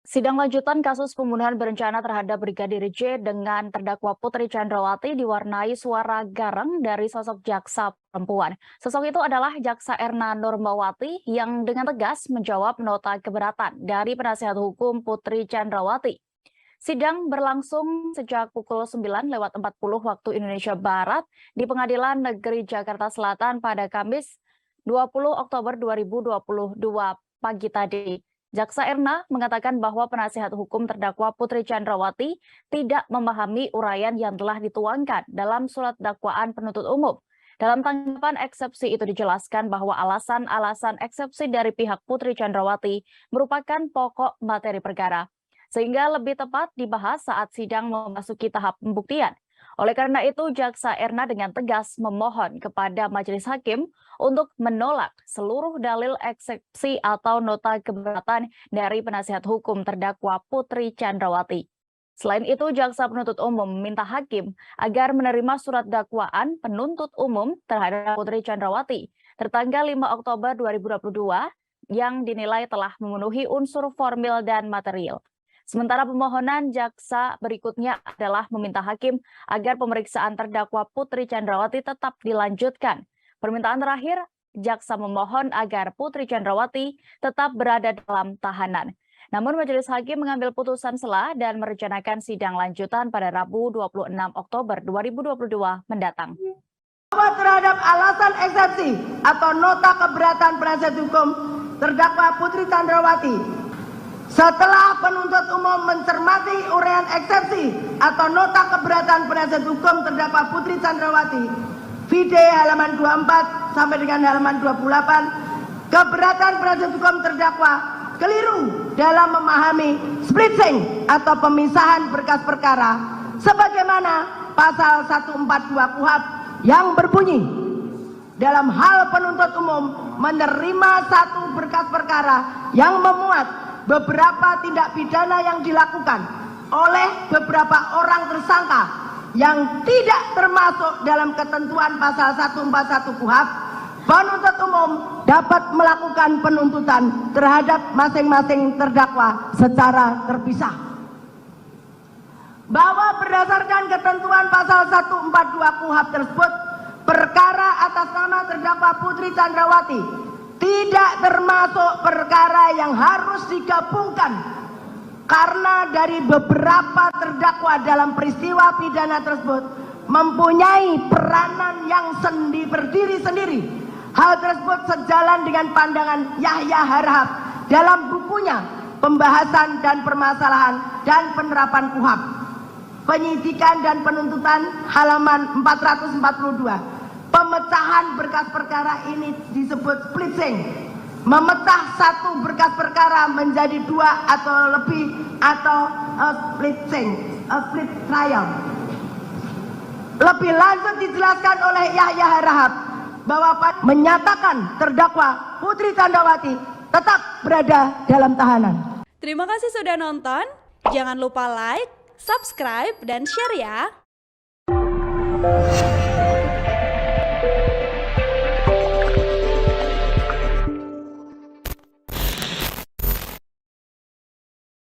Sidang lanjutan kasus pembunuhan berencana terhadap Brigadir J dengan terdakwa Putri Chandrawati diwarnai suara garang dari sosok jaksa perempuan. Sosok itu adalah Jaksa Erna Nurmawati yang dengan tegas menjawab nota keberatan dari penasihat hukum Putri Chandrawati. Sidang berlangsung sejak pukul 9:40 waktu Indonesia Barat di Pengadilan Negeri Jakarta Selatan pada Kamis 20 Oktober 2022 pagi tadi. Jaksa Erna mengatakan bahwa penasihat hukum terdakwa Putri Chandrawati tidak memahami uraian yang telah dituangkan dalam surat dakwaan penuntut umum. Dalam tanggapan eksepsi itu dijelaskan bahwa alasan-alasan eksepsi dari pihak Putri Chandrawati merupakan pokok materi perkara, sehingga lebih tepat dibahas saat sidang memasuki tahap pembuktian. Oleh karena itu, Jaksa Erna dengan tegas memohon kepada majelis hakim untuk menolak seluruh dalil eksepsi atau nota keberatan dari penasihat hukum terdakwa Putri Chandrawati. Selain itu, Jaksa Penuntut Umum meminta hakim agar menerima surat dakwaan penuntut umum terhadap Putri Chandrawati tertanggal 5 Oktober 2022 yang dinilai telah memenuhi unsur formil dan material. Sementara pemohonan jaksa berikutnya adalah meminta hakim agar pemeriksaan terdakwa Putri Chandrawati tetap dilanjutkan. Permintaan terakhir, jaksa memohon agar Putri Chandrawati tetap berada dalam tahanan. Namun majelis hakim mengambil putusan sela dan merencanakan sidang lanjutan pada Rabu 26 Oktober 2022 mendatang. Bahwa terhadap alasan eksepsi atau nota keberatan penasihat hukum terdakwa Putri Chandrawati, setelah penuntut umum mencermati uraian eksepsi atau nota keberatan penasihat hukum terdakwa Putri Chandrawati, vide halaman 24 sampai dengan halaman 28, keberatan penasihat hukum terdakwa keliru dalam memahami splitting atau pemisahan berkas perkara sebagaimana pasal 142 KUHP yang berbunyi, dalam hal penuntut umum menerima satu berkas perkara yang memuat beberapa tindak pidana yang dilakukan oleh beberapa orang tersangka yang tidak termasuk dalam ketentuan pasal 141 KUHP, penuntut umum dapat melakukan penuntutan terhadap masing-masing terdakwa secara terpisah. Bahwa berdasarkan ketentuan pasal 142 KUHP tersebut, perkara atas nama terdakwa Putri Chandrawati tidak termasuk perkara yang harus digabungkan karena dari beberapa terdakwa dalam peristiwa pidana tersebut mempunyai peranan yang berdiri sendiri. Hal tersebut sejalan dengan pandangan Yahya Harahap dalam bukunya Pembahasan dan Permasalahan dan Penerapan KUHP, Penyidikan dan Penuntutan, halaman 442. Pemecahan berkas perkara ini disebut splitting. Memecah satu berkas perkara menjadi dua atau lebih atau split trial. Lebih lanjut dijelaskan oleh Yahya Harahap bahwa menyatakan terdakwa Putri Chandrawati tetap berada dalam tahanan. Terima kasih sudah nonton. Jangan lupa like, subscribe, dan share ya.